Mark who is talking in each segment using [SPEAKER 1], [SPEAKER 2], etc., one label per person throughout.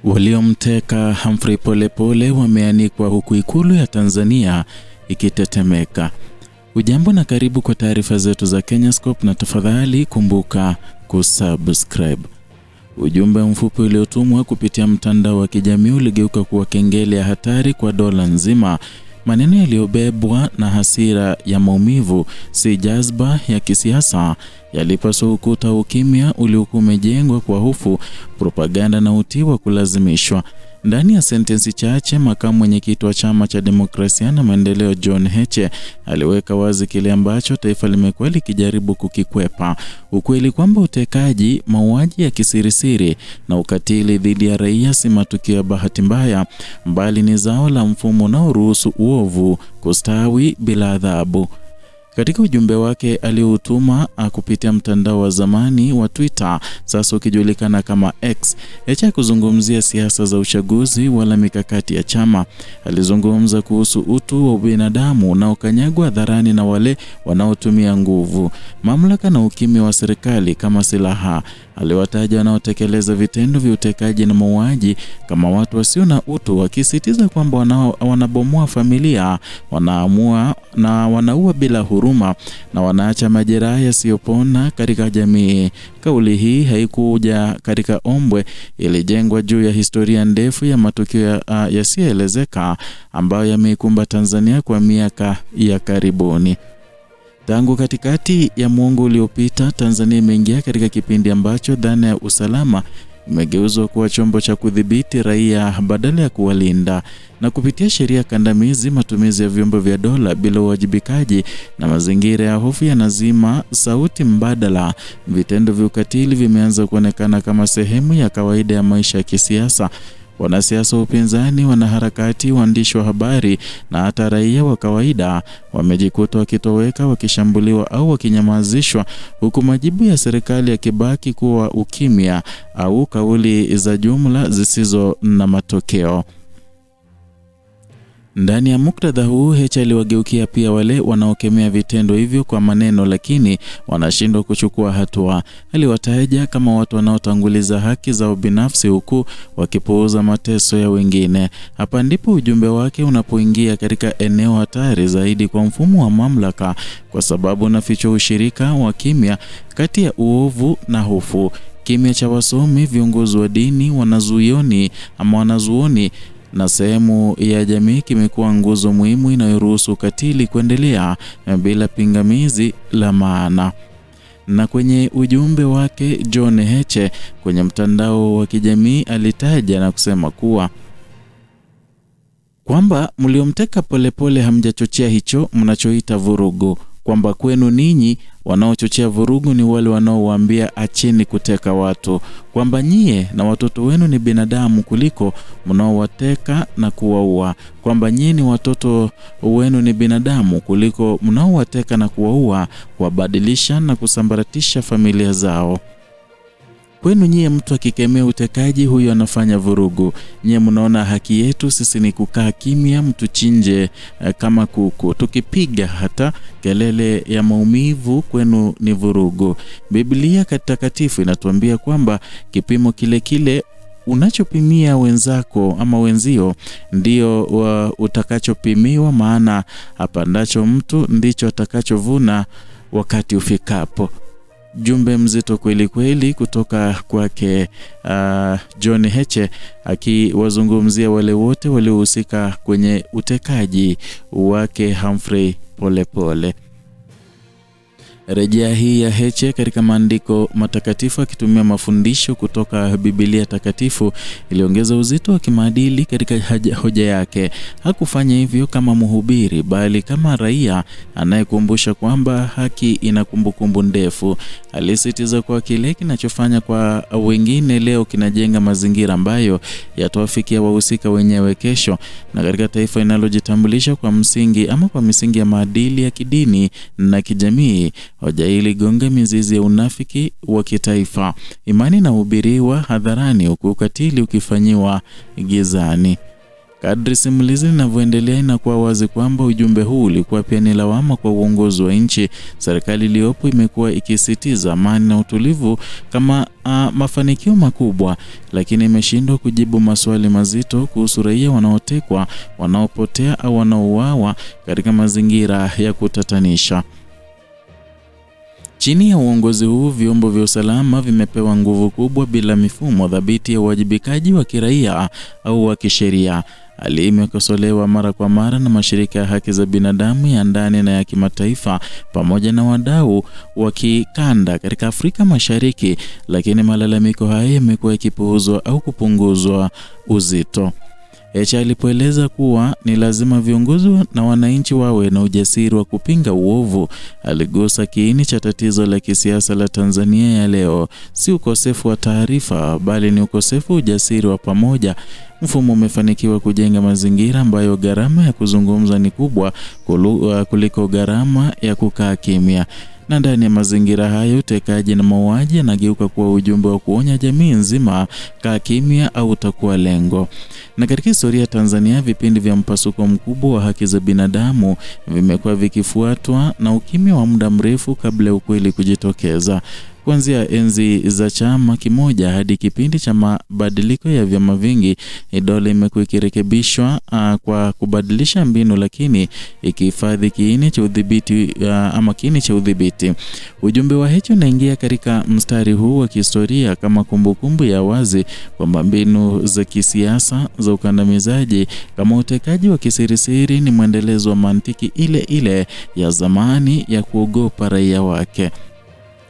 [SPEAKER 1] Waliomteka Humphrey Polepole wameanikwa huku ikulu ya Tanzania ikitetemeka. Ujambo na karibu kwa taarifa zetu za Kenyascope, na tafadhali kumbuka kusubscribe. Ujumbe mfupi uliotumwa kupitia mtandao wa kijamii uligeuka kuwa kengele ya hatari kwa dola nzima. Maneno yaliyobebwa na hasira ya maumivu, si jazba ya kisiasa, yalipaswa ukuta ukimya uliokuwa umejengwa kwa hofu, propaganda na utii wa kulazimishwa. Ndani ya sentensi chache, makamu mwenyekiti wa Chama cha Demokrasia na Maendeleo John Heche aliweka wazi kile ambacho taifa limekuwa likijaribu kukikwepa: ukweli kwamba utekaji, mauaji ya kisirisiri na ukatili dhidi ya raia si matukio ya bahati mbaya, bali ni zao la mfumo unaoruhusu uovu kustawi bila adhabu. Katika ujumbe wake aliotuma kupitia mtandao wa zamani wa Twitter, sasa ukijulikana kama X, Heche kuzungumzia siasa za uchaguzi wala mikakati ya chama. Alizungumza kuhusu utu wa binadamu unaokanyagwa hadharani na wale wanaotumia nguvu, mamlaka na ukimya wa serikali kama silaha. Aliwataja wanaotekeleza vitendo vya utekaji na mauaji kama watu wasio na utu, wakisitiza kwamba wanabomoa familia, wanaamua na wanaua bila huruma na wanaacha majeraha yasiyopona katika jamii. Kauli hii haikuja katika ombwe, ilijengwa juu ya historia ndefu ya matukio yasiyoelezeka ambayo yameikumba Tanzania kwa miaka ya karibuni. Tangu katikati ya muongo uliopita, Tanzania imeingia katika kipindi ambacho dhana ya usalama imegeuzwa kuwa chombo cha kudhibiti raia badala ya kuwalinda. Na kupitia sheria kandamizi, matumizi ya vyombo vya dola bila uwajibikaji na mazingira ya hofu yanazima sauti mbadala, vitendo vya ukatili vimeanza kuonekana kama sehemu ya kawaida ya maisha ya kisiasa. Wanasiasa wa upinzani, wanaharakati, waandishi wa habari na hata raia wa kawaida wamejikuta wakitoweka, wakishambuliwa au wakinyamazishwa, huku majibu ya serikali yakibaki kuwa ukimya au kauli za jumla zisizo na matokeo. Ndani ya muktadha huu, Heche aliwageukia pia wale wanaokemea vitendo hivyo kwa maneno lakini wanashindwa kuchukua hatua. Aliwataja kama watu wanaotanguliza haki za binafsi huku wakipuuza mateso ya wengine. Hapa ndipo ujumbe wake unapoingia katika eneo hatari zaidi kwa mfumo wa mamlaka, kwa sababu unafichua ushirika wa kimya kati ya uovu na hofu. Kimya cha wasomi, viongozi wa dini, wanazuoni na sehemu ya jamii kimekuwa nguzo muhimu inayoruhusu ukatili kuendelea bila pingamizi la maana. Na kwenye ujumbe wake, John Heche kwenye mtandao wa kijamii alitaja na kusema kwamba mliomteka Polepole hamjachochea hicho mnachoita vurugu, kwamba kwenu ninyi wanaochochea vurugu ni wale wanaowaambia acheni kuteka watu, kwamba nyie na watoto wenu ni binadamu kuliko mnaowateka na kuwaua, kwamba nyie ni watoto wenu ni binadamu kuliko mnaowateka na kuwaua, kuwabadilisha na kusambaratisha familia zao. Kwenu nyie, mtu akikemea utekaji, huyo anafanya vurugu. Nyie mnaona haki yetu sisi ni kukaa kimya, mtu chinje kama kuku, tukipiga hata kelele ya maumivu, kwenu ni vurugu. Biblia takatifu inatuambia kwamba kipimo kile unachopimia wenzako ama wenzio ndio utakachopimiwa, maana apandacho mtu ndicho atakachovuna wakati ufikapo. Jumbe mzito kweli kweli kutoka kwake John Heche, akiwazungumzia wale wote waliohusika kwenye utekaji wake Humphrey Polepole. Rejea hii ya Heche katika maandiko matakatifu akitumia mafundisho kutoka Biblia takatifu iliongeza uzito wa kimaadili katika hoja yake. Hakufanya hivyo kama mhubiri, bali kama raia anayekumbusha kwamba haki ina kumbukumbu ndefu. Alisitiza kwa kile kinachofanya kwa wengine leo kinajenga mazingira ambayo yatawafikia wahusika wenyewe kesho. Na katika taifa linalojitambulisha kwa misingi ya maadili ya kidini na kijamii, hoja hili gonga mizizi ya unafiki wa kitaifa. Imani inahubiriwa hadharani huku ukatili ukifanyiwa gizani. Kadri simulizi linavyoendelea, inakuwa wazi kwamba ujumbe huu ulikuwa pia ni lawama kwa uongozi wa nchi. Serikali iliyopo imekuwa ikisisitiza amani na utulivu kama mafanikio makubwa, lakini imeshindwa kujibu maswali mazito kuhusu raia wanaotekwa, wanaopotea au wanaouawa katika mazingira ya kutatanisha. Chini ya uongozi huu, vyombo vya usalama vimepewa nguvu kubwa bila mifumo dhabiti ya uwajibikaji wa kiraia au wa kisheria. Hali imekosolewa mara kwa mara na mashirika ya haki za binadamu ya ndani na ya kimataifa pamoja na wadau wa kikanda katika Afrika Mashariki, lakini malalamiko haya yamekuwa yakipuuzwa au kupunguzwa uzito. Heche alipoeleza kuwa ni lazima viongozi na wananchi wawe na ujasiri wa kupinga uovu, aligusa kiini cha tatizo la kisiasa la Tanzania ya leo. Si ukosefu wa taarifa, bali ni ukosefu wa ujasiri wa pamoja. Mfumo umefanikiwa kujenga mazingira ambayo gharama ya kuzungumza ni kubwa kuliko gharama ya kukaa kimya. Na ndani ya mazingira hayo, utekaji na mauaji yanageuka kuwa ujumbe wa kuonya jamii nzima: kaa kimya au utakuwa lengo. Na katika historia ya Tanzania, vipindi vya mpasuko mkubwa wa haki za binadamu vimekuwa vikifuatwa na ukimya wa muda mrefu kabla ya ukweli kujitokeza. Kuanzia enzi za chama kimoja hadi kipindi cha mabadiliko ya vyama vingi, dola imekuwa ikirekebishwa kwa kubadilisha mbinu, lakini ikihifadhi kiini cha udhibiti. Ujumbe wa Heche unaingia katika mstari huu wa kihistoria kama kumbukumbu ya wazi kwamba mbinu za kisiasa za ukandamizaji kama utekaji wa kisirisiri ni mwendelezo wa mantiki ile ile ya zamani ya kuogopa raia wake.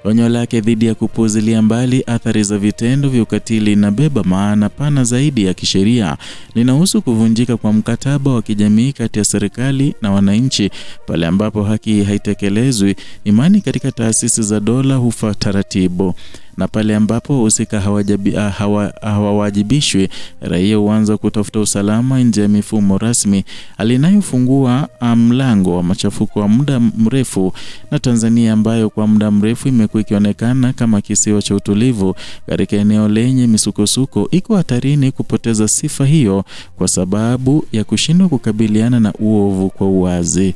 [SPEAKER 1] Onyo lake dhidi ya kupuuzilia mbali athari za vitendo vya ukatili inabeba maana pana zaidi ya kisheria. Linahusu kuvunjika kwa mkataba wa kijamii kati ya serikali na wananchi. Pale ambapo haki haitekelezwi, imani katika taasisi za dola hufa taratibu. Na pale ambapo wahusika hawawajibishwi, raia huanza kutafuta usalama nje ya mifumo rasmi, alinayofungua mlango wa machafuko wa muda mrefu. Na Tanzania ambayo kwa muda mrefu imekuwa ikionekana kama kisiwa cha utulivu katika eneo lenye misukosuko, iko hatarini kupoteza sifa hiyo kwa sababu ya kushindwa kukabiliana na uovu kwa uwazi.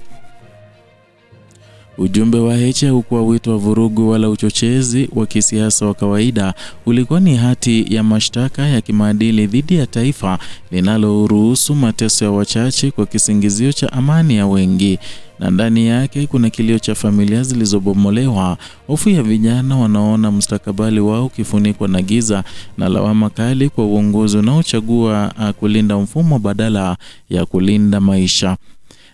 [SPEAKER 1] Ujumbe wa Heche haukuwa wito wa vurugu wala uchochezi wa kisiasa wa kawaida. Ulikuwa ni hati ya mashtaka ya kimaadili dhidi ya taifa linaloruhusu mateso ya wachache kwa kisingizio cha amani ya wengi. Na ndani yake kuna kilio cha familia zilizobomolewa, hofu ya vijana wanaona mustakabali wao ukifunikwa na giza, na lawama kali kwa uongozi unaochagua kulinda mfumo badala ya kulinda maisha.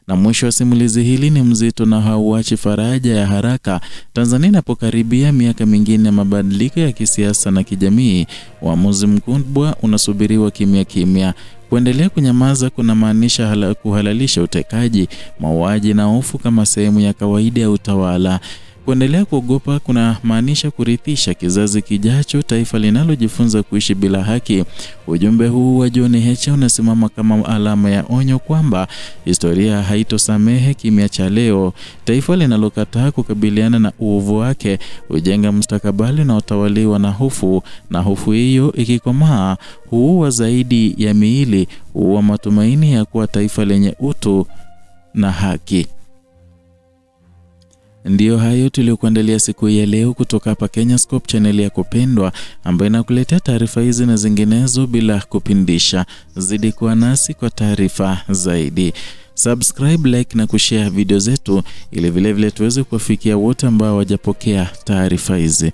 [SPEAKER 1] Na mwisho wa simulizi hili ni mzito na hauachi faraja ya haraka. Tanzania inapokaribia miaka mingine ya mabadiliko ya kisiasa na kijamii, uamuzi mkubwa unasubiriwa kimya. Kuendelea kunyamaza kuna maanisha kuhalalisha utekaji, mauaji na hofu kama sehemu ya kawaida ya utawala. Kuendelea kuogopa kuna maanisha kurithisha kizazi kijacho taifa linalojifunza kuishi bila haki. Ujumbe huu wa John Heche unasimama kama alama ya onyo kwamba historia haitosamehe kimya cha leo. Taifa linalokataa kukabiliana na uovu wake hujenga mustakabali na utawaliwa na hofu, na hofu hiyo ikikomaa huua zaidi ya miili, huua matumaini ya kuwa taifa lenye utu na haki. Ndiyo hayo tuliokuandalia siku ya leo kutoka hapa Kenyascope, channel ya kupendwa ambayo inakuletea taarifa hizi na zinginezo bila kupindisha. Zidi kuwa nasi kwa taarifa zaidi. Subscribe, like na kushare video zetu ili vile tuweze kuwafikia wote ambao hawajapokea taarifa hizi.